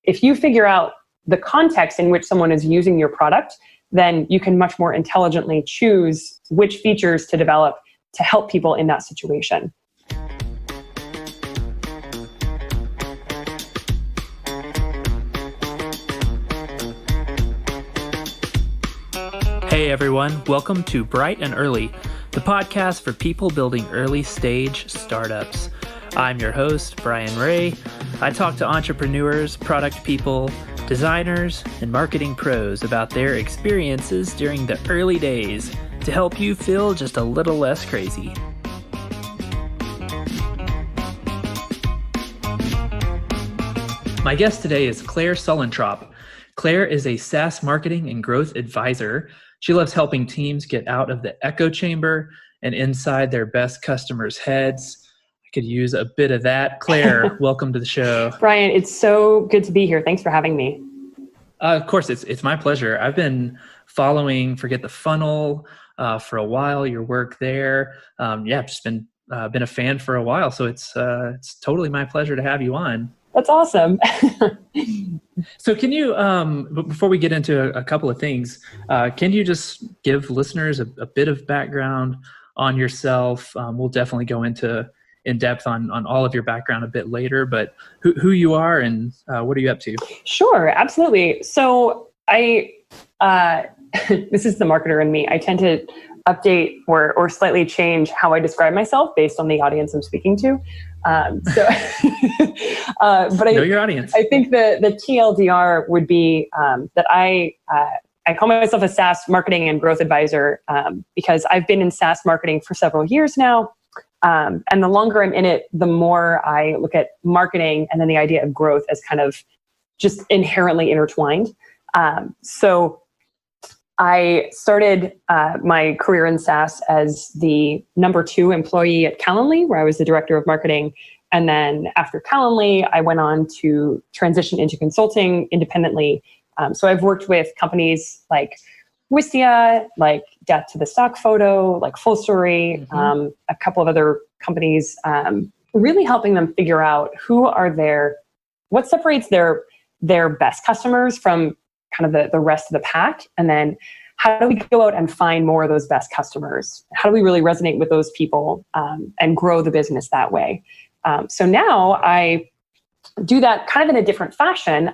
if you figure out the context in which someone is using your product, then you can much more intelligently choose which features to develop to help people in that situation. Hey everyone, welcome to Bright and Early, the podcast for people building early stage startups. I'm your host, Brian Ray. I talk to entrepreneurs, product people, designers, and marketing pros about their experiences during the early days to help you feel just a little less crazy. My guest today is Claire Suellentrop. Claire is a SaaS marketing and growth advisor. She loves helping teams get out of the echo chamber and inside their best customers' heads. I could use a bit of that. Claire, welcome to the show. Brian, it's so good to be here. Thanks for having me. Of course, it's my pleasure. I've been following Forget the Funnel for a while, your work there. I've just been a fan for a while, so it's totally my pleasure to have you on. That's awesome. So can you, before we get into a couple of things, can you just give listeners a bit of background on yourself? We'll definitely go in depth on all of your background a bit later, but who you are and what are you up to? Sure, absolutely. So I, this is the marketer in me. I tend to update or slightly change how I describe myself based on the audience I'm speaking to. But know your audience. I think the TLDR would be that I call myself a SaaS marketing and growth advisor because I've been in SaaS marketing for several years now. And the longer I'm in it, the more I look at marketing and then the idea of growth as kind of just inherently intertwined. So I started my career in SaaS as the number 2 employee at Calendly, where I was the director of marketing. And then after Calendly, I went on to transition into consulting independently. So I've worked with companies like Wistia, like Death to the Stock Photo, like Full Story, a couple of other companies, really helping them figure out what separates their best customers from kind of the rest of the pack. And then how do we go out and find more of those best customers? How do we really resonate with those people and grow the business that way? So now I do that kind of in a different fashion,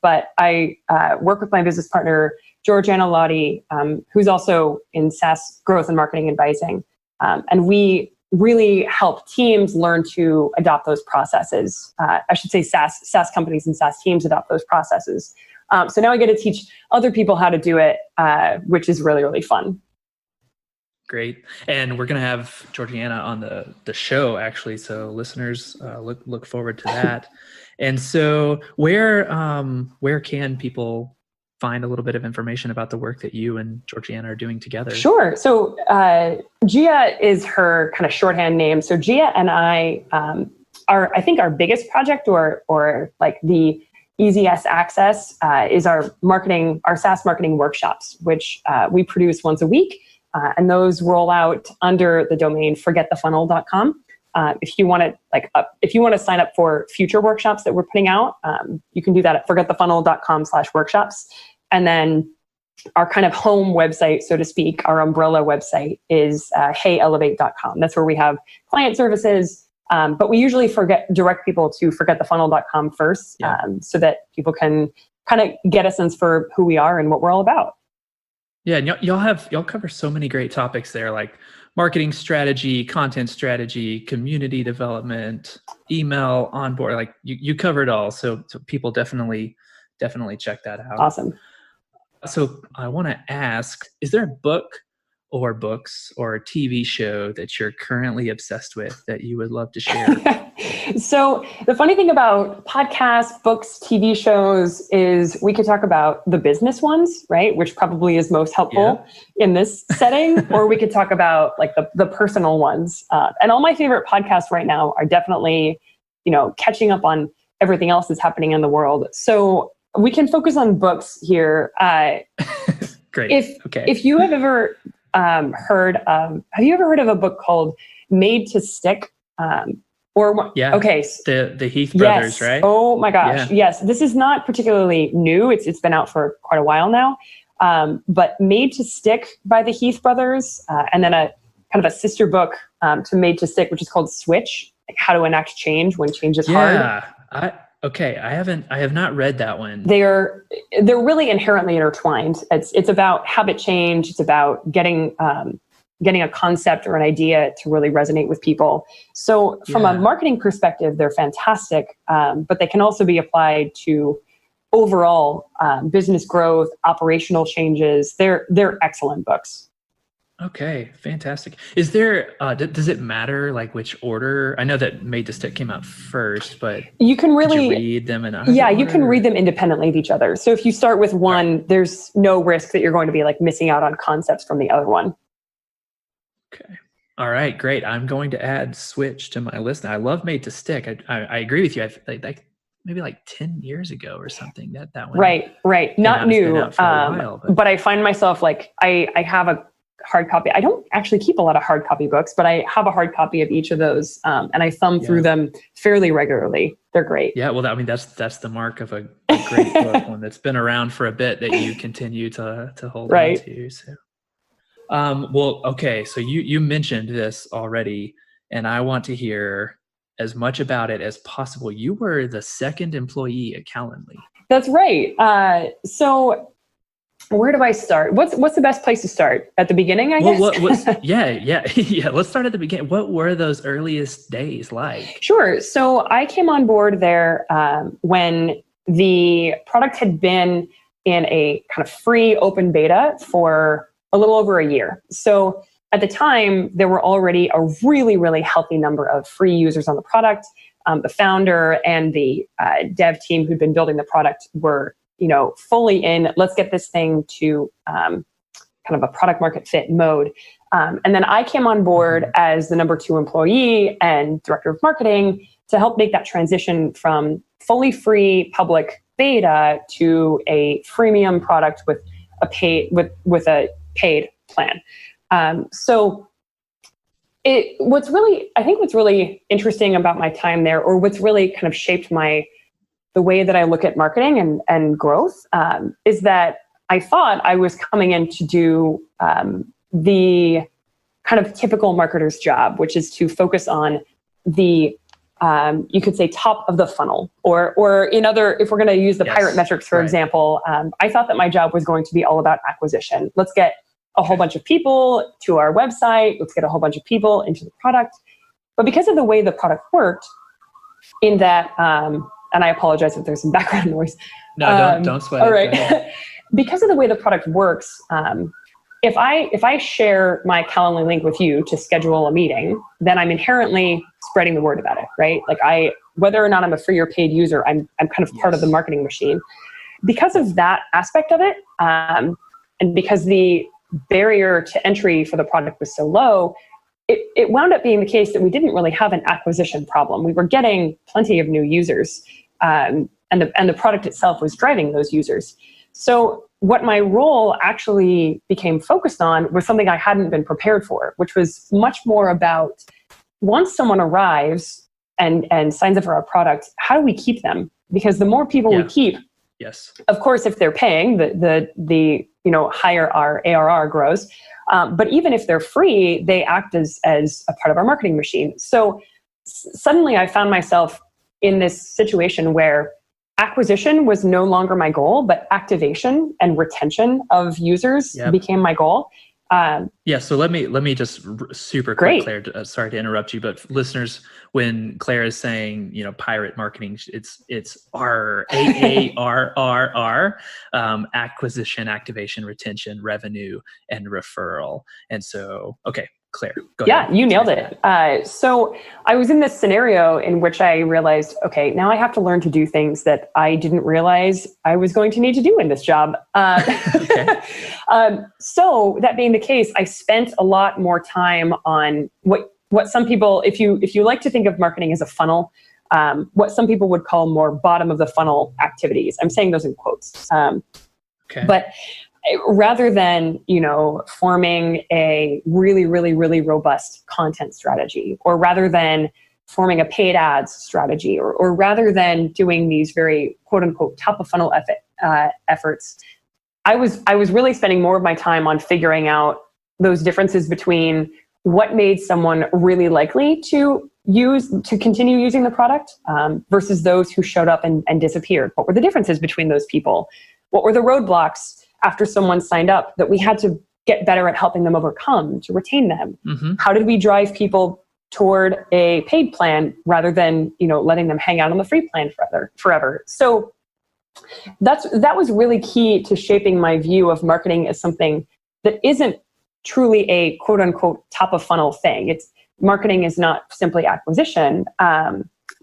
but I work with my business partner, Georgiana Lottie, who's also in SaaS growth and marketing advising. And we really help teams learn to adopt those processes. I should say SaaS companies and SaaS teams adopt those processes. So now I get to teach other people how to do it, which is really, really fun. Great. And we're going to have Georgiana on the show, actually. So listeners, look forward to that. And so where can people find a little bit of information about the work that you and Georgiana are doing together? Sure. So Gia is her kind of shorthand name. So Gia and I are, I think, our biggest project or like the easiest access is our SaaS marketing workshops, which we produce once a week. And those roll out under the domain forgetthefunnel.com. If you want to sign up for future workshops that we're putting out, you can do that at forgetthefunnel.com/workshops. And then our kind of home website, so to speak, our umbrella website is heyelevate.com. That's where we have client services. But we usually direct people to forgetthefunnel.com first, so that people can kind of get a sense for who we are and what we're all about. Yeah, and y'all cover so many great topics there, like marketing strategy, content strategy, community development, email, onboard. Like you cover it all. So people definitely check that out. Awesome. So I want to ask, is there a book or books or a TV show that you're currently obsessed with that you would love to share? So the funny thing about podcasts, books, TV shows is we could talk about the business ones, right? Which probably is most helpful in this setting, or we could talk about like the personal ones. And all my favorite podcasts right now are definitely, catching up on everything else that's happening in the world. So we can focus on books here. Great. If you have ever have you ever heard of a book called Made to Stick? Yeah. Okay. The Heath brothers, Yes. right? Oh my gosh. Yeah. Yes. This is not particularly new. It's been out for quite a while now. But Made to Stick by the Heath brothers, and then a kind of a sister book to Made to Stick, which is called Switch, like How to Enact Change When Change is Hard. Yeah. I have not read that one. They're really inherently intertwined. It's about habit change. It's about getting a concept or an idea to really resonate with people. So from a marketing perspective, they're fantastic, but they can also be applied to overall business growth, operational changes. They're excellent books. Okay, fantastic. Is there, does it matter like which order? I know that Made to Stick came out first, but you can really read them in order? You can read them independently of each other. So if you start with one, there's no risk that you're going to be like missing out on concepts from the other one. Okay. All right, great. I'm going to add Switch to my list. I love Made to Stick. I agree with you. I like maybe like 10 years ago or something that one. Right. Not new. But I find myself like, I have a hard copy. I don't actually keep a lot of hard copy books, but I have a hard copy of each of those. And I thumb through them fairly regularly. They're great. Yeah. Well, I mean, that's the mark of a great book, one that's been around for a bit that you continue to hold on to. So. Well, okay. So you mentioned this already, and I want to hear as much about it as possible. You were the second employee at Calendly. That's right. So where do I start? What's the best place to start? At the beginning, I guess? Yeah. Let's start at the beginning. What were those earliest days like? Sure. So I came on board there when the product had been in a kind of free open beta for a little over a year. So at the time, there were already a really, really healthy number of free users on the product. The founder and the dev team who'd been building the product were, fully in, let's get this thing to kind of a product market fit mode. And then I came on board as the number 2 employee and director of marketing to help make that transition from fully free public beta to a freemium product with a paid plan. So what's really interesting about my time there, or what's really kind of shaped the way that I look at marketing and growth, is that I thought I was coming in to do the kind of typical marketer's job, which is to focus on the you could say top of the funnel, or if we're going to use the pirate metrics, for example, I thought that my job was going to be all about acquisition. Let's get a whole bunch of people to our website. Let's get a whole bunch of people into the product. But because of the way the product worked, in that, and I apologize if there's some background noise. No, don't sweat it. All right. Because of the way the product works, if I share my Calendly link with you to schedule a meeting, then I'm inherently spreading the word about it, right? Like whether or not I'm a free or paid user, I'm kind of part of the marketing machine. Because of that aspect of it, and because the barrier to entry for the product was so low, it wound up being the case that we didn't really have an acquisition problem. We were getting plenty of new users, and the product itself was driving those users. So what my role actually became focused on was something I hadn't been prepared for, which was much more about, once someone arrives and signs up for our product, how do we keep them? Because the more people we keep, of course, if they're paying, the higher our ARR grows. But even if they're free, they act as a part of our marketing machine. So suddenly I found myself in this situation where acquisition was no longer my goal, but activation and retention of users became my goal. So let me just super quick, Claire, sorry to interrupt you, but listeners, when Claire is saying, pirate marketing, it's AARR, acquisition, activation, retention, revenue, and referral. And so, okay, Claire, go ahead. Yeah, you nailed it. So I was in this scenario in which I realized, okay, now I have to learn to do things that I didn't realize I was going to need to do in this job. So that being the case, I spent a lot more time on what some people, if you like to think of marketing as a funnel, what some people would call more bottom of the funnel activities. I'm saying those in quotes. But rather than, forming a really, really, really robust content strategy, or rather than forming a paid ads strategy, or rather than doing these very quote unquote top of funnel efforts, I was really spending more of my time on figuring out those differences between what made someone really likely to continue using the product versus those who showed up and disappeared. What were the differences between those people? What were the roadblocks after someone signed up that we had to get better at helping them overcome to retain them? Mm-hmm. How did we drive people toward a paid plan rather than letting them hang out on the free plan forever? So that was really key to shaping my view of marketing as something that isn't truly a quote unquote top of funnel thing. Marketing is not simply acquisition.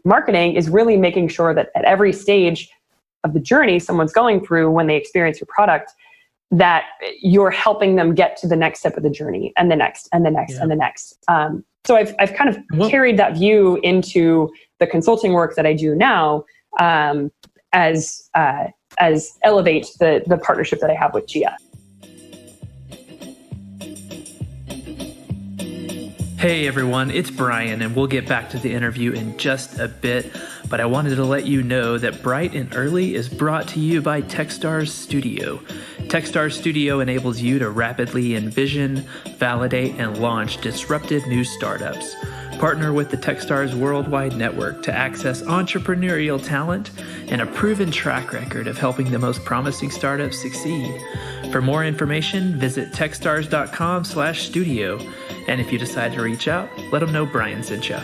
Marketing is really making sure that at every stage of the journey someone's going through when they experience your product, that you're helping them get to the next step of the journey and the next and the next and the next. So I've kind of carried that view into the consulting work that I do now, as elevate the partnership that I have with Gia. Hey everyone, it's Brian, and we'll get back to the interview in just a bit, but I wanted to let you know that Bright and Early is brought to you by Techstars Studio. Techstars Studio enables you to rapidly envision, validate, and launch disruptive new startups. Partner with the Techstars worldwide network to access entrepreneurial talent and a proven track record of helping the most promising startups succeed. For more information, visit techstars.com/studio. And if you decide to reach out, let them know Brian sent you.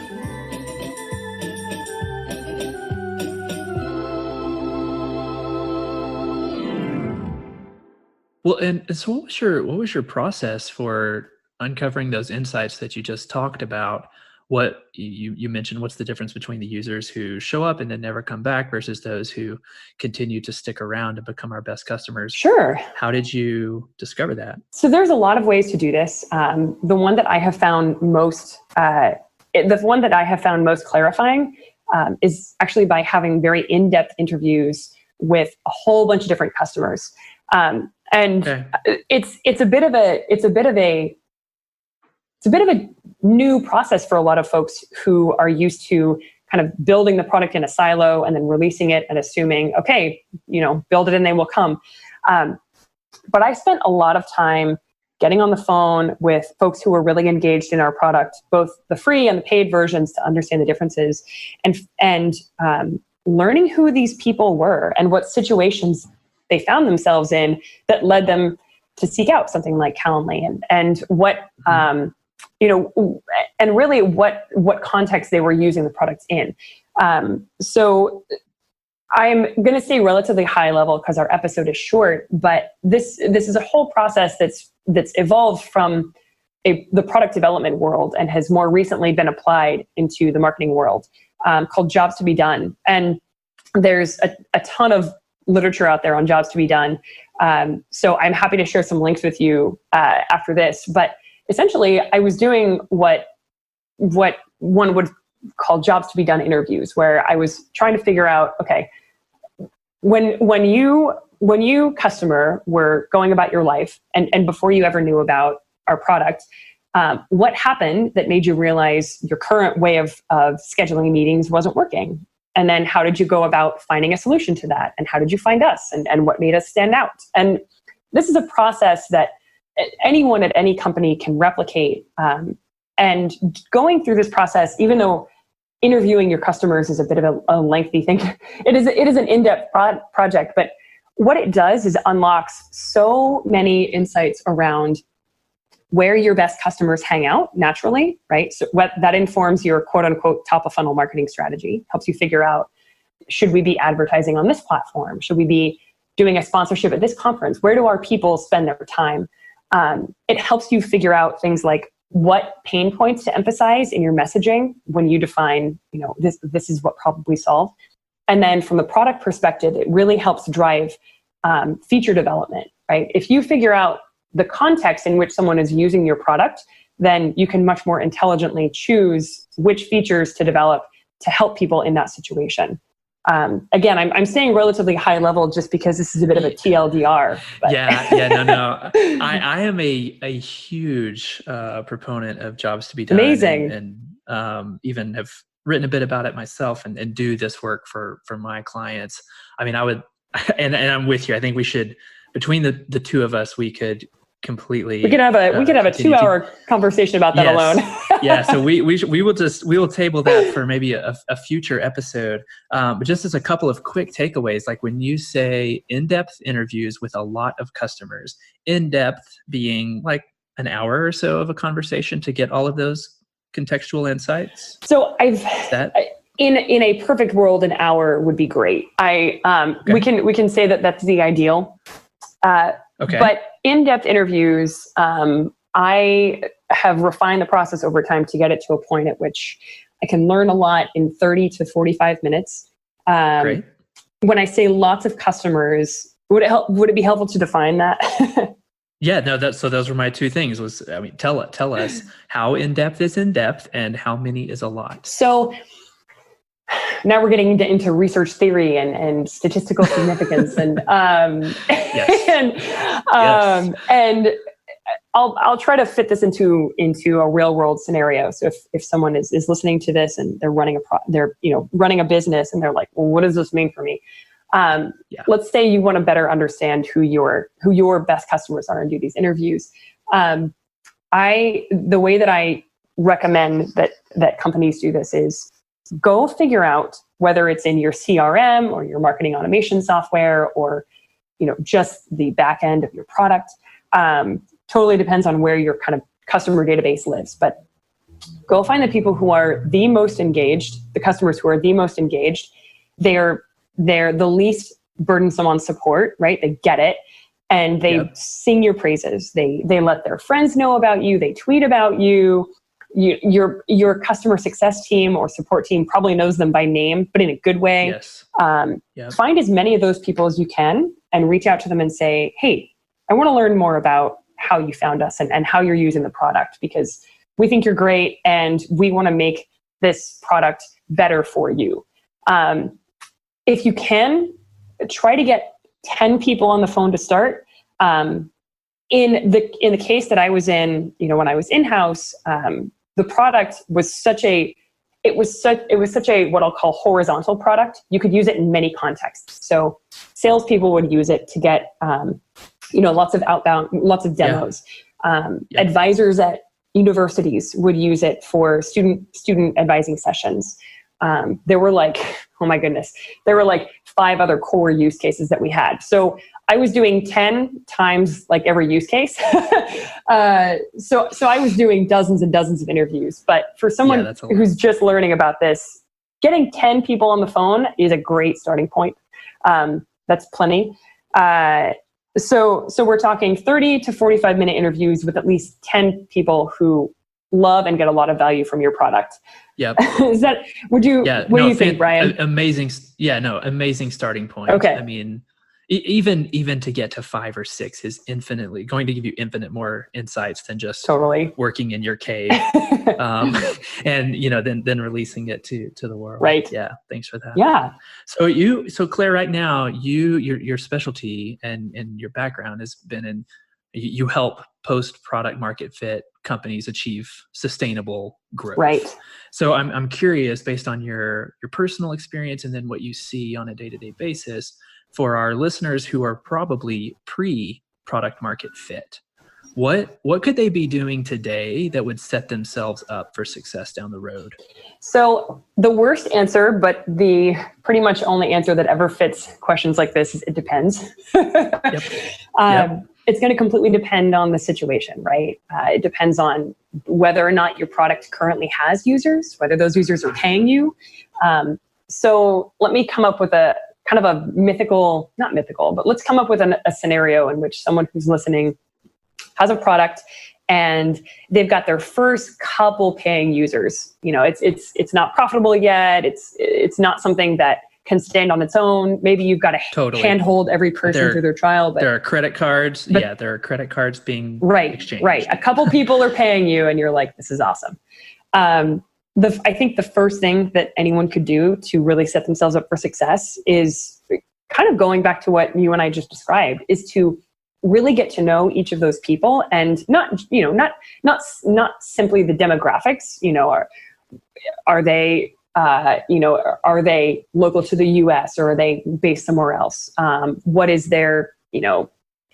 Well, and so what was your process for uncovering those insights that you just talked about? What you mentioned, what's the difference between the users who show up and then never come back versus those who continue to stick around and become our best customers? Sure. How did you discover that? So there's a lot of ways to do this. The one that I have found most clarifying is actually by having very in-depth interviews with a whole bunch of different customers. It's a bit of a new process for a lot of folks who are used to kind of building the product in a silo and then releasing it and assuming, okay, build it and they will come. But I spent a lot of time getting on the phone with folks who were really engaged in our product, both the free and the paid versions, to understand the differences and learning who these people were and what situations they found themselves in that led them to seek out something like Calendly and what, and really what context they were using the products in. So I'm going to say relatively high level because our episode is short, but this is a whole process that's evolved from the product development world and has more recently been applied into the marketing world, called Jobs to be Done. And there's a ton of literature out there on jobs to be done. So I'm happy to share some links with you after this. But essentially, I was doing what one would call jobs to be done interviews, where I was trying to figure out, okay, when you customer were going about your life and before you ever knew about our product, what happened that made you realize your current way of scheduling meetings wasn't working? And then how did you go about finding a solution to that? And how did you find us? And what made us stand out? And this is a process that anyone at any company can replicate. And going through this process, even though interviewing your customers is a bit of a lengthy thing, it is an in-depth project. But what it does is it unlocks so many insights around where your best customers hang out naturally, right? So that informs your quote unquote top of funnel marketing strategy, helps you figure out, should we be advertising on this platform? Should we be doing a sponsorship at this conference? Where do our people spend their time? It helps you figure out things like what pain points to emphasize in your messaging when you define, this is what probably solved. And then from the product perspective, it really helps drive feature development, right? If you figure out the context in which someone is using your product, then you can much more intelligently choose which features to develop to help people in that situation. Again, I'm saying relatively high level just because this is a bit of a TLDR. But. No. I am a huge proponent of jobs to be done. Amazing. And even have written a bit about it myself and do this work for my clients, I mean, I would, and I'm with you. I think we should, between the two of us, we could completely. We could have a 2-hour conversation about that alone. Yeah. So we will table that for maybe a future episode. But just as a couple of quick takeaways, like when you say in-depth interviews with a lot of customers, in-depth being like an hour or so of a conversation to get all of those contextual insights. So in a perfect world, an hour would be great. Okay. We can say that that's the ideal. Okay. But in-depth interviews, I have refined the process over time to get it to a point at which I can learn a lot in 30 to 45 minutes. Great. When I say lots of customers, would it be helpful to define that? Yeah, no, so those were my two things tell us how in-depth is in-depth and how many is a lot. So now we're getting into research theory and statistical significance and yes. And I'll try to fit this into a real world scenario. So if someone is listening to this and they're running running a business and they're like, well, what does this mean for me? Let's say you want to better understand who your best customers are and do these interviews. The way that I recommend that companies do this is go figure out whether it's in your CRM or your marketing automation software or just the back end of your product. Totally depends on where your kind of customer database lives, but go find the people who are the most engaged, the customers who are the most engaged. They're the least burdensome on support, right? They get it. And they sing your praises. They let their friends know about you. They tweet about you. Your customer success team or support team probably knows them by name, but in a good way. Yes. Find as many of those people as you can and reach out to them and say, hey, I want to learn more about how you found us and how you're using the product, because we think you're great and we want to make this product better for you. If you can, try to get 10 people on the phone to start. In the case that I was in, when I was in-house, the product was such a what I'll call horizontal product. You could use it in many contexts. So salespeople would use it to get lots of outbound, lots of demos. Advisors at universities would use it for student advising sessions. There were oh my goodness, there were 5 other core use cases that we had. So I was doing 10 times every use case. So I was doing dozens and dozens of interviews. But for someone who's just learning about this, getting 10 people on the phone is a great starting point. That's plenty. So we're talking 30 to 45 minute interviews with at least 10 people who love and get a lot of value from your product. Yep. What do you think, Brian? Amazing. Yeah, no, amazing starting point. Okay. I mean, even to get to 5 or 6 is infinitely going to give you infinite more insights than just working in your cave, and then releasing it to the world. Right. Yeah. Thanks for that. Yeah. So Claire, right now, your specialty and your background has been in, you help post product market fit companies achieve sustainable growth. Right. So I'm curious, based on your personal experience and then what you see on a day-to-day basis, for our listeners who are probably pre-product market fit, what could they be doing today that would set themselves up for success down the road? So the worst answer, but the pretty much only answer that ever fits questions like this, is it depends. It's going to completely depend on the situation, right? It depends on whether or not your product currently has users, whether those users are paying you. So let me come up with a kind of a not mythical, but let's come up with a scenario in which someone who's listening has a product and they've got their first couple paying users. It's not profitable yet. It's not something that can stand on its own. Maybe you've got to handhold every person through their trial. But there are credit cards. There are credit cards being exchanged. Right. A couple people are paying you and you're like, this is awesome. I think the first thing that anyone could do to really set themselves up for success is kind of going back to what you and I just described, is to really get to know each of those people, and not simply the demographics. Are they Are they local to the US or are they based somewhere else? What is their,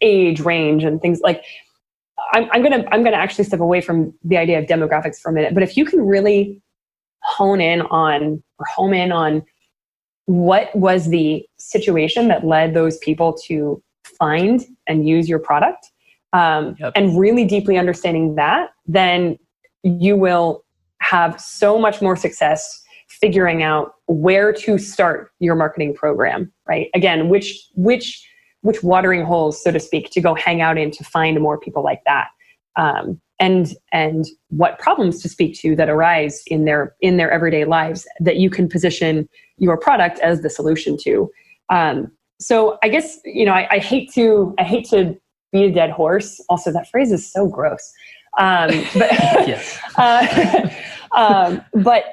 age range and things like, I'm gonna actually step away from the idea of demographics for a minute, but if you can really home in on what was the situation that led those people to find and use your product, and really deeply understanding that, then you will have so much more success figuring out where to start your marketing program, right? Again, which watering holes, so to speak, to go hang out in to find more people like that, and what problems to speak to that arise in their everyday lives that you can position your product as the solution to. So I guess I hate to beat a dead horse. Also, that phrase is so gross. But Yes. But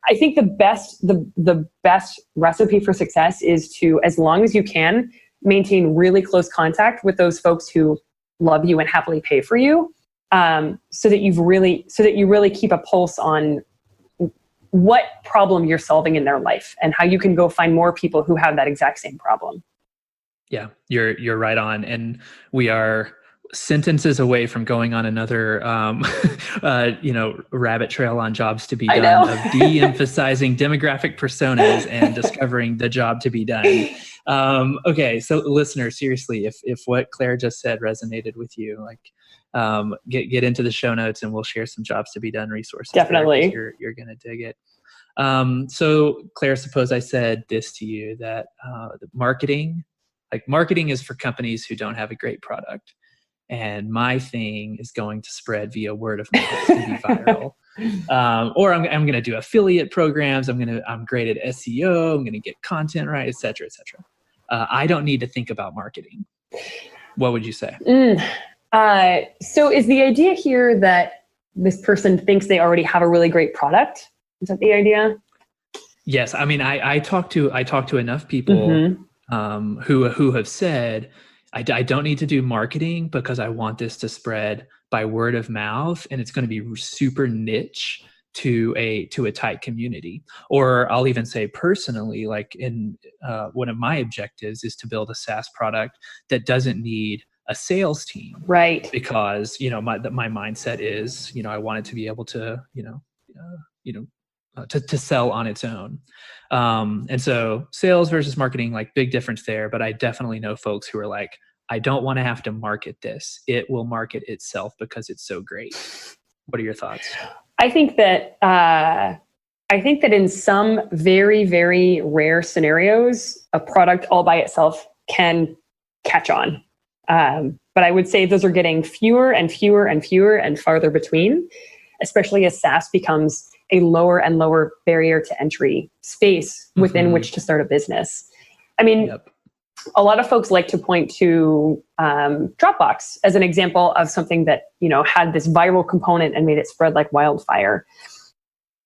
I think the best recipe for success is to, as long as you can, maintain really close contact with those folks who love you and happily pay for you, so that you really keep a pulse on what problem you're solving in their life and how you can go find more people who have that exact same problem. Yeah, you're right on, and we are sentences away from going on another, rabbit trail on jobs to be done, of de-emphasizing demographic personas and discovering the job to be done. Okay, so listeners, seriously, if what Claire just said resonated with you, get into the show notes and we'll share some jobs to be done resources. Definitely, you're gonna dig it. So Claire, suppose I said this to you, that marketing is for companies who don't have a great product. And my thing is going to spread via word of mouth to be viral. Or I'm going to do affiliate programs. I'm great at SEO. I'm going to get content right, et cetera, et cetera. I don't need to think about marketing. What would you say? So is the idea here that this person thinks they already have a really great product? Is that the idea? Yes. I mean, I talk to enough people who have said, I don't need to do marketing because I want this to spread by word of mouth, and it's going to be super niche to a tight community. Or I'll even say personally, one of my objectives is to build a SaaS product that doesn't need a sales team, right? Because my mindset is I want it to be able to to sell on its own. And so sales versus marketing, big difference there. But I definitely know folks who are like, I don't want to have to market this. It will market itself because it's so great. What are your thoughts? I think that in some very, very rare scenarios, a product all by itself can catch on. But I would say those are getting fewer and fewer and fewer and farther between, especially as SaaS becomes a lower and lower barrier to entry space within which to start a business. I mean, a lot of folks like to point to Dropbox as an example of something that had this viral component and made it spread like wildfire.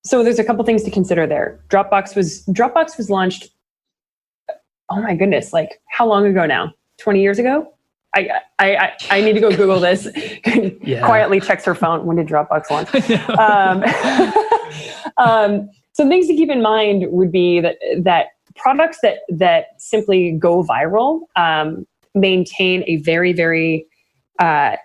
So there's a couple things to consider there. Dropbox was launched, oh my goodness, how long ago now? 20 years ago? I need to go Google this. Quietly checks her phone. When did Dropbox launch? Some things to keep in mind would be that products that simply go viral maintain a very, very a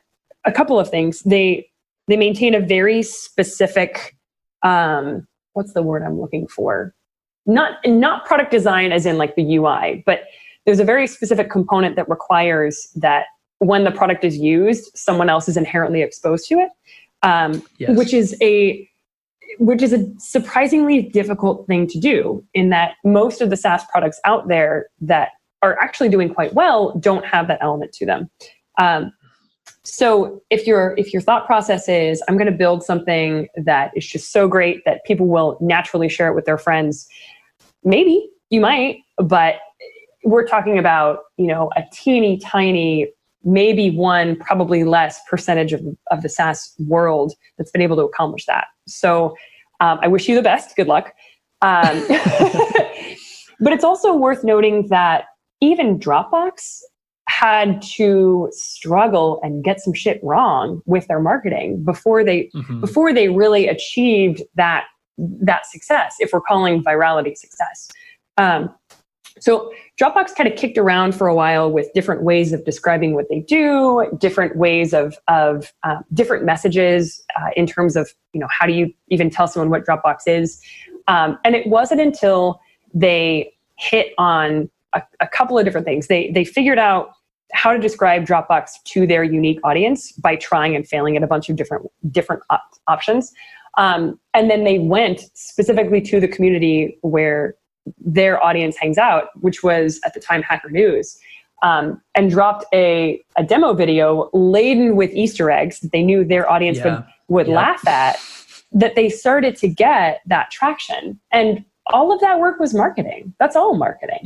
couple of things. They maintain a very specific what's the word I'm looking for? Not product design as in the UI, but there's a very specific component that requires that when the product is used, someone else is inherently exposed to it, which is a surprisingly difficult thing to do, in that most of the SaaS products out there that are actually doing quite well don't have that element to them. So if your thought process is, I'm going to build something that is just so great that people will naturally share it with their friends, maybe you might, but we're talking about, a teeny tiny, maybe one, probably less percentage of the SaaS world that's been able to accomplish that. So I wish you the best. Good luck. But it's also worth noting that even Dropbox had to struggle and get some shit wrong with their marketing before they really achieved that that success if we're calling virality success. So Dropbox kind of kicked around for a while with different ways of describing what they do, different ways of different messages in terms of, how do you even tell someone what Dropbox is? And it wasn't until they hit on a couple of different things. They figured out how to describe Dropbox to their unique audience by trying and failing at a bunch of different options. And then they went specifically to the community where their audience hangs out, which was at the time Hacker News, and dropped a demo video laden with Easter eggs that they knew their audience would laugh at, that they started to get that traction. And all of that work was marketing. That's all marketing.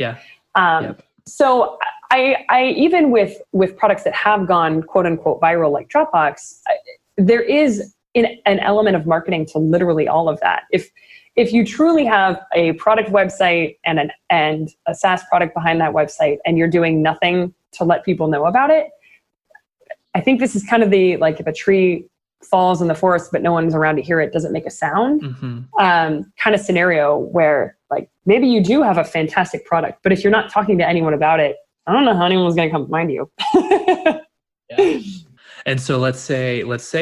So I even with products that have gone quote unquote viral like Dropbox, there is an element of marketing to literally all of that. If you truly have a product website and a SaaS product behind that website, and you're doing nothing to let people know about it, I think this is kind of the, like, if a tree falls in the forest but no one's around to hear it, doesn't make a sound kind of scenario, where like maybe you do have a fantastic product, but if you're not talking to anyone about it, I don't know how anyone's going to come find you. And so let's say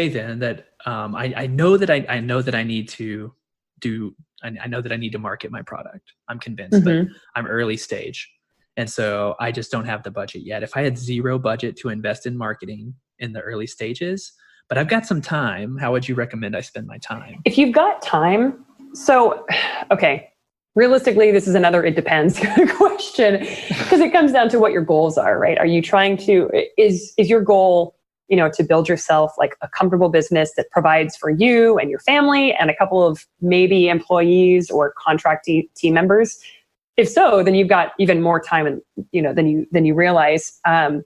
then that I know that I need to do. I know that I need to market my product. I'm convinced, but I'm early stage, and so I just don't have the budget yet. If I had zero budget to invest in marketing in the early stages, but I've got some time, how would you recommend I spend my time? If you've got time, so okay. Realistically, this is another it depends question, because it comes down to what your goals are, right? Are you trying to, is your goal, to build yourself like a comfortable business that provides for you and your family and a couple of maybe employees or contract team members? If so, then you've got even more time and, than you realize. And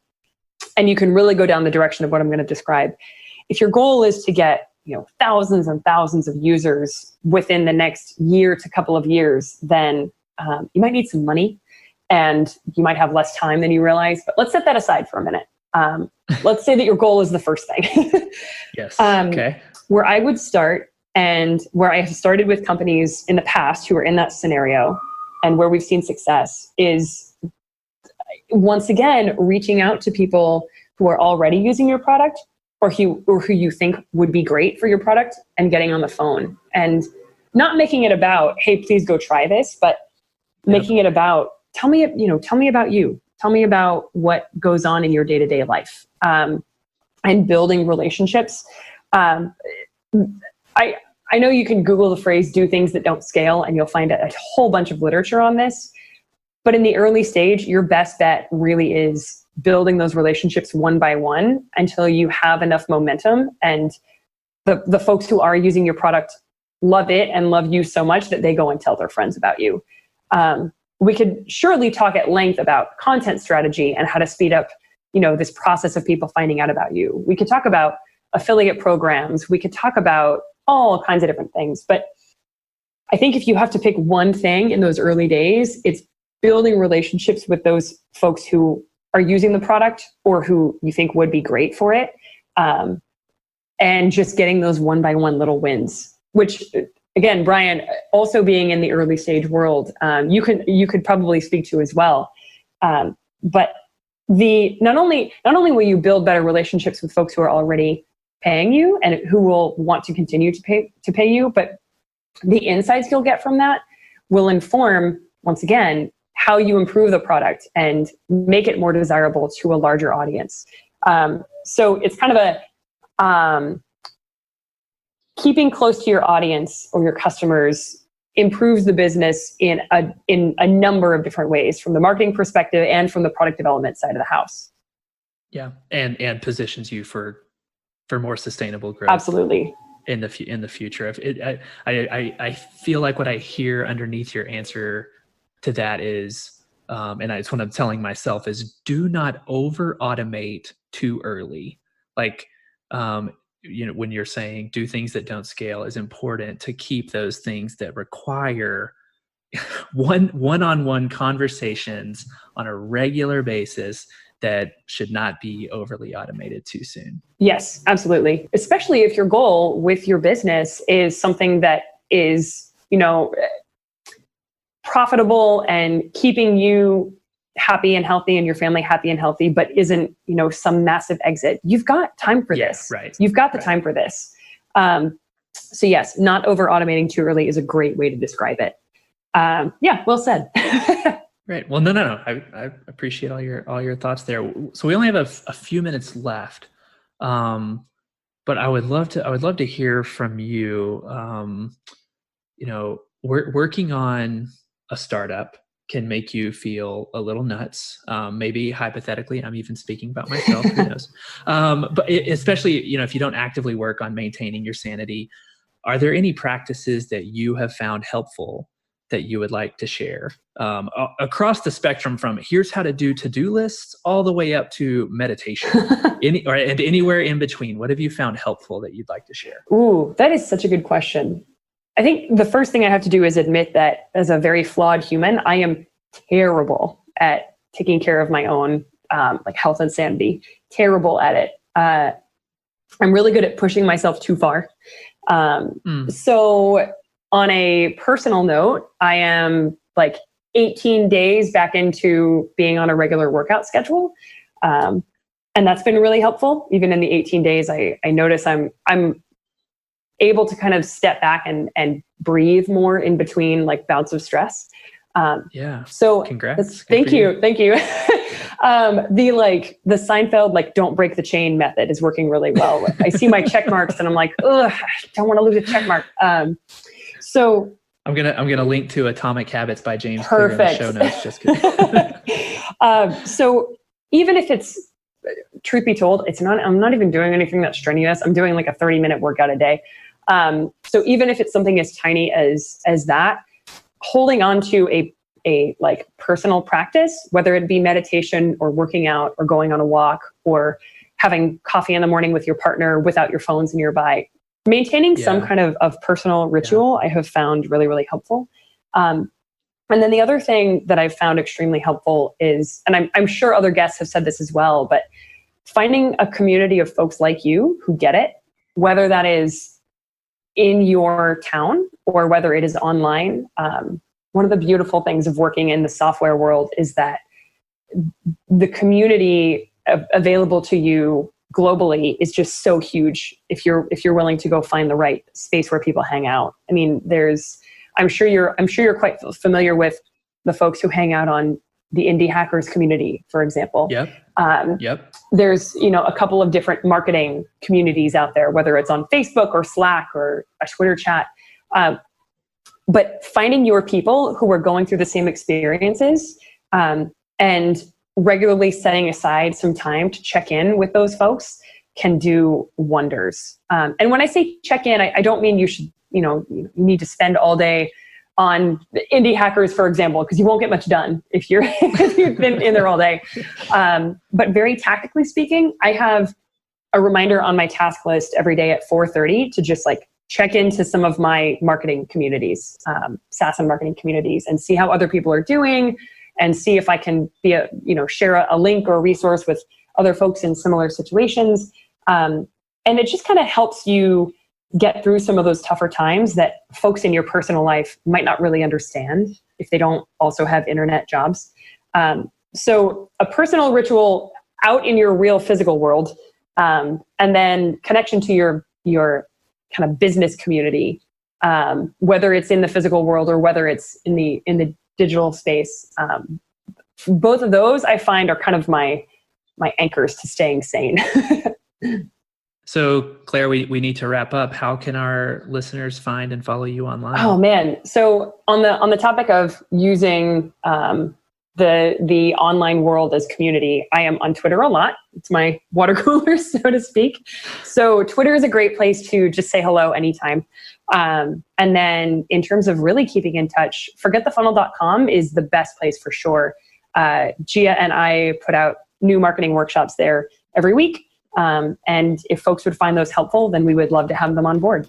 you can really go down the direction of what I'm going to describe. If your goal is to get, thousands and thousands of users within the next year to couple of years, then you might need some money and you might have less time than you realize. But let's set that aside for a minute. Let's say that your goal is the first thing. Yes. Okay. Where I would start, and where I have started with companies in the past who are in that scenario and where we've seen success, is once again reaching out to people who are already using your product, or who you think would be great for your product, and getting on the phone and not making it about, hey, please go try this, but making it about, tell me about you. Tell me about what goes on in your day-to-day life, and building relationships. I know you can Google the phrase, do things that don't scale, and you'll find a whole bunch of literature on this. But in the early stage, your best bet really is building those relationships one by one until you have enough momentum, and the folks who are using your product love it and love you so much that they go and tell their friends about you. We could surely talk at length about content strategy and how to speed up, this process of people finding out about you. We could talk about affiliate programs. We could talk about all kinds of different things. But I think if you have to pick one thing in those early days, it's building relationships with those folks who are using the product or who you think would be great for it. And just getting those one by one little wins, which, again, Brian, also being in the early stage world, you could probably speak to as well. But not only will you build better relationships with folks who are already paying you and who will want to continue to pay you, but the insights you'll get from that will inform, once again, how you improve the product and make it more desirable to a larger audience. So it's kind of a keeping close to your audience or your customers improves the business in a number of different ways, from the marketing perspective and from the product development side of the house. Yeah, and positions you for more sustainable growth. Absolutely. In the future, I feel like what I hear underneath your answer to that is, and it's what I'm telling myself, is do not over automate too early. Like, when you're saying do things that don't scale, is important to keep those things that require one-on-one conversations on a regular basis that should not be overly automated too soon. Yes, absolutely. Especially if your goal with your business is something that is profitable and keeping you happy and healthy and your family happy and healthy, but isn't, some massive exit. You've got time for this. Right. You've got the time for this. So yes, not over automating too early is a great way to describe it. Well said. Right. Well, no. I appreciate all your thoughts there. So we only have a few minutes left. But I would love to hear from you. Working on a startup can make you feel a little nuts. Maybe hypothetically, I'm even speaking about myself, who knows? But especially, if you don't actively work on maintaining your sanity, are there any practices that you have found helpful that you would like to share across the spectrum from here's how to do to-do lists all the way up to meditation and anywhere in between? What have you found helpful that you'd like to share? Ooh, that is such a good question. I think the first thing I have to do is admit that as a very flawed human, I am terrible at taking care of my own health and sanity. Terrible at it. I'm really good at pushing myself too far. So on a personal note, I am 18 days back into being on a regular workout schedule. And that's been really helpful. Even in the 18 days, I notice I'm able to kind of step back and breathe more in between bouts of stress. So congrats. Thank you. The Seinfeld, don't break the chain method is working really well. I see my check marks and I'm like, ugh, I don't want to lose a check mark. So I'm gonna link to Atomic Habits by James Clear in the show notes. Just kidding. So even if it's, truth be told, I'm not even doing anything that's strenuous. I'm doing a 30-minute workout a day. So even if it's something as tiny as that, holding on to a personal practice, whether it be meditation or working out or going on a walk or having coffee in the morning with your partner without your phones nearby, maintaining some kind of personal ritual, I have found really, really helpful. And then the other thing that I've found extremely helpful is, and I'm sure other guests have said this as well, but finding a community of folks like you who get it, whether that is in your town or whether it is online. One of the beautiful things of working in the software world is that the community available to you globally is just so huge if you're willing to go find the right space where people hang out. I mean, I'm sure you're quite familiar with the folks who hang out on the indie hackers community, for example. Yep. There's, a couple of different marketing communities out there, whether it's on Facebook or Slack or a Twitter chat. But finding your people who are going through the same experiences, and regularly setting aside some time to check in with those folks can do wonders. And when I say check in, I don't mean you should, you need to spend all day on indie hackers, for example, because you won't get much done if you've been in there all day. But very tactically speaking, I have a reminder on my task list every day at 4:30 to just check into some of my marketing communities, SaaS and marketing communities, and see how other people are doing, and see if I can share a link or a resource with other folks in similar situations. And it just kind of helps you get through some of those tougher times that folks in your personal life might not really understand if they don't also have internet jobs. So a personal ritual out in your real physical world, and then connection to your kind of business community, whether it's in the physical world or whether it's in the digital space. Both of those I find are kind of my anchors to staying sane. So Claire, we need to wrap up. How can our listeners find and follow you online? Oh man. So on the topic of using the online world as community, I am on Twitter a lot. It's my water cooler, so to speak. So Twitter is a great place to just say hello anytime. And then in terms of really keeping in touch, forgetthefunnel.com is the best place for sure. Gia and I put out new marketing workshops there every week. And if folks would find those helpful, then we would love to have them on board.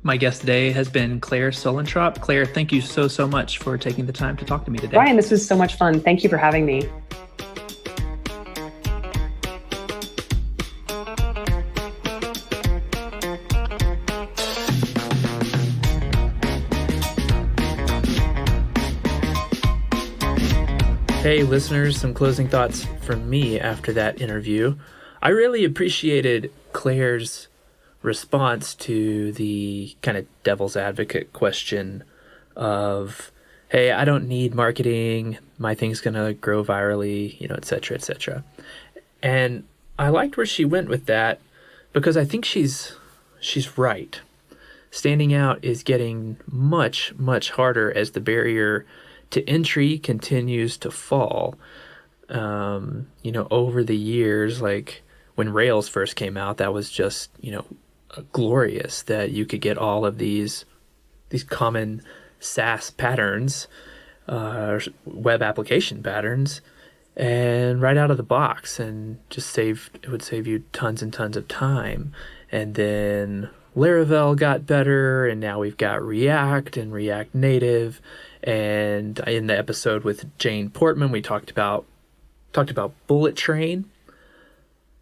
My guest today has been Claire Suellentrop. Claire, thank you so much for taking the time to talk to me today. Brian, this was so much fun. Thank you for having me. Hey, listeners, some closing thoughts from me after that interview. I really appreciated Claire's response to the kind of devil's advocate question of, hey, I don't need marketing, my thing's going to grow virally, et cetera, et cetera. And I liked where she went with that because I think she's right. Standing out is getting much, much harder as the barrier to entry continues to fall. Over the years, like when Rails first came out, that was just, glorious that you could get all of these common SaaS patterns, web application patterns, and right out of the box, and it would save you tons and tons of time. And then Laravel got better, and now we've got React and React Native. And in the episode with Jane Portman, we talked about Bullet Train,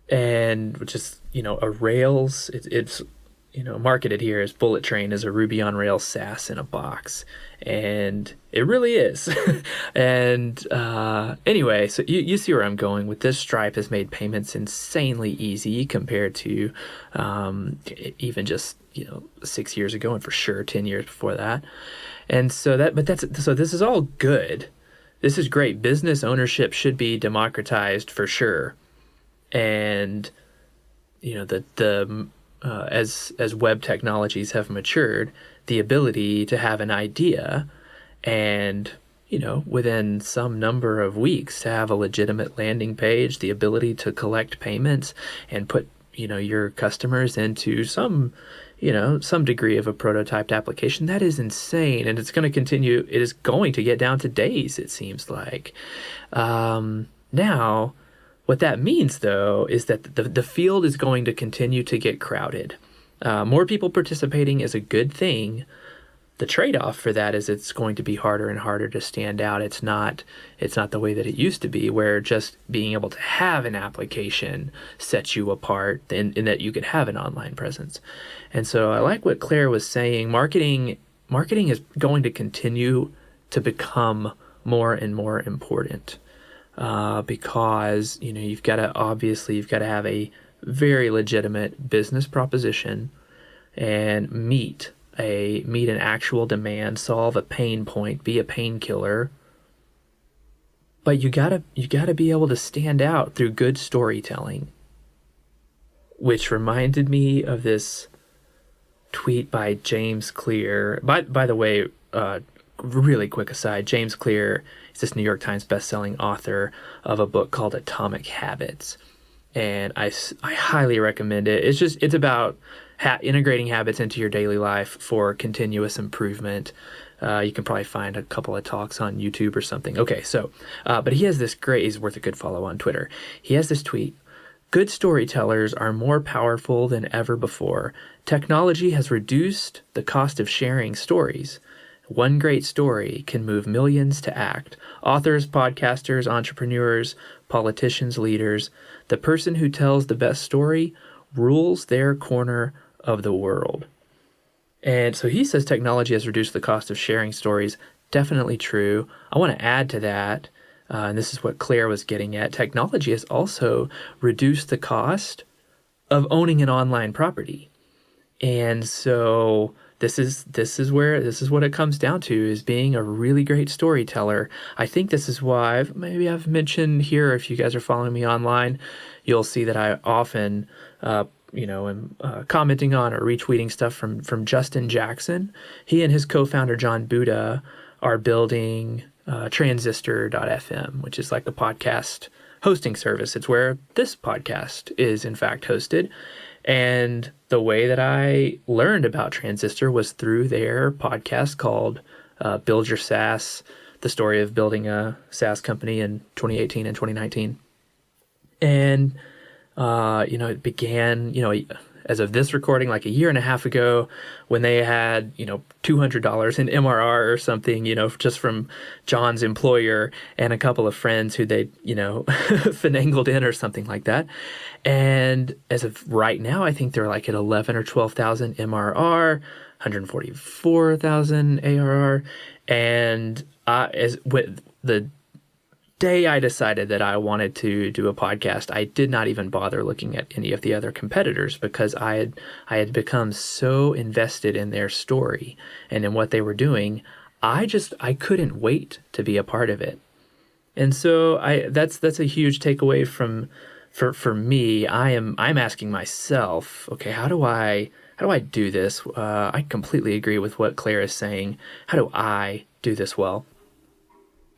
and which is a Rails. It's marketed here as Bullet Train as a Ruby on Rails SaaS in a box, and it really is. And anyway, so you see where I'm going with this. Stripe has made payments insanely easy compared to even just 6 years ago, and for sure 10 years before that. And so this is all good. This is great. Business ownership should be democratized for sure. And as web technologies have matured, the ability to have an idea and within some number of weeks to have a legitimate landing page, the ability to collect payments and put your customers into some degree of a prototyped application, that is insane. And it's going to continue. It is going to get down to days, it seems like. Now, what that means, though, is that the field is going to continue to get crowded. More people participating is a good thing. The trade-off for that is it's going to be harder and harder to stand out. It's not the way that it used to be, where just being able to have an application sets you apart in that you could have an online presence. And so I like what Claire was saying. Marketing is going to continue to become more and more important. Because you've got to have a very legitimate business proposition and meet an actual demand, solve a pain point, be a painkiller. But you gotta be able to stand out through good storytelling, which reminded me of this tweet by James Clear. By the way, really quick aside, James Clear is this New York Times bestselling author of a book called Atomic Habits. And I highly recommend it. It's about integrating habits into your daily life for continuous improvement. You can probably find a couple of talks on YouTube or something. Okay, so, but he has this he's worth a good follow on Twitter. He has this tweet: good storytellers are more powerful than ever before. Technology has reduced the cost of sharing stories. One great story can move millions to act. Authors, podcasters, entrepreneurs, politicians, leaders. The person who tells the best story rules their corner of the world. And so he says technology has reduced the cost of sharing stories. Definitely true. I want to add to that, and this is what Claire was getting at. Technology has also reduced the cost of owning an online property. And so this is what it comes down to, is being a really great storyteller. I think this is why I've mentioned here, if you guys are following me online, you'll see that I often am commenting on or retweeting stuff from Justin Jackson. He and his co-founder John Buda are building Transistor.fm, which is like a podcast hosting service. It's where this podcast is in fact hosted. And the way that I learned about Transistor was through their podcast called Build Your SaaS, the story of building a SaaS company in 2018 and 2019. And, it began, as of this recording, like a year and a half ago, when they had, $200 in MRR or something, just from John's employer and a couple of friends who they, finagled in or something like that. And as of right now, I think they're like at 11 or 12,000 MRR, 144,000 ARR. And as with the day I decided that I wanted to do a podcast, I did not even bother looking at any of the other competitors because I had become so invested in their story and in what they were doing. I couldn't wait to be a part of it. And so that's a huge takeaway for me. I'm asking myself, okay, how do I do this? I completely agree with what Claire is saying. How do I do this well?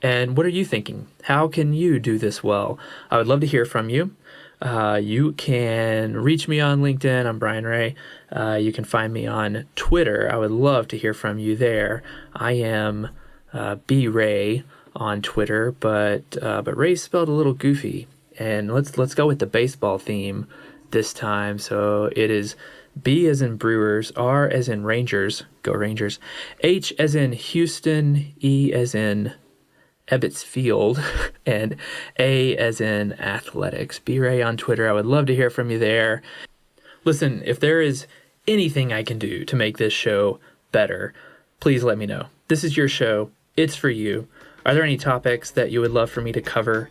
And what are you thinking? How can you do this well? I would love to hear from you. You can reach me on LinkedIn. I'm Brian Ray. You can find me on Twitter. I would love to hear from you there. I am B Ray on Twitter, but Ray's spelled a little goofy. And let's go with the baseball theme this time. So it is B as in Brewers, R as in Rangers, go Rangers, H as in Houston, E as in Ebbets Field, and A as in Athletics. B Ray on Twitter. I would love to hear from you there. Listen, if there is anything I can do to make this show better, please let me know. This is your show. It's for you. Are there any topics that you would love for me to cover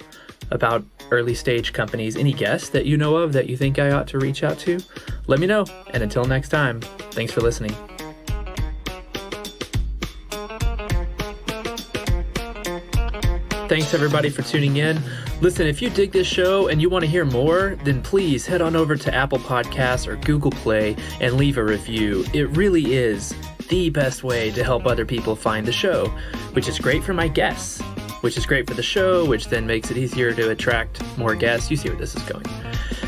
about early stage companies? Any guests that you know of that you think I ought to reach out to? Let me know. And until next time, thanks for listening. Thanks everybody for tuning in. Listen, if you dig this show and you want to hear more, then please head on over to Apple Podcasts or Google Play and leave a review. It really is the best way to help other people find the show, which is great for my guests, which is great for the show, which then makes it easier to attract more guests. You see where this is going.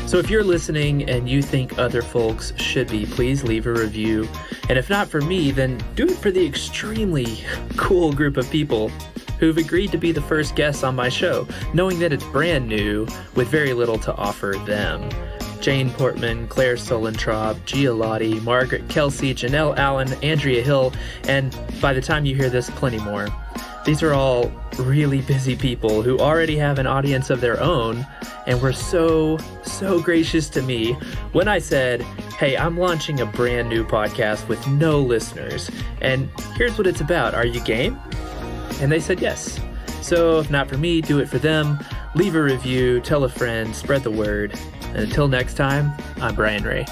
So if you're listening and you think other folks should be, please leave a review. And if not for me, then do it for the extremely cool group of people who've agreed to be the first guests on my show, knowing that it's brand new with very little to offer them. Jane Portman, Claire Suellentrop, Gia Lottie, Margaret Kelsey, Janelle Allen, Andrea Hill, and by the time you hear this, plenty more. These are all really busy people who already have an audience of their own and were so gracious to me when I said, hey, I'm launching a brand new podcast with no listeners, and here's what it's about. Are you game? And they said yes. So if not for me, do it for them. Leave a review, tell a friend, spread the word. And until next time, I'm Brian Ray.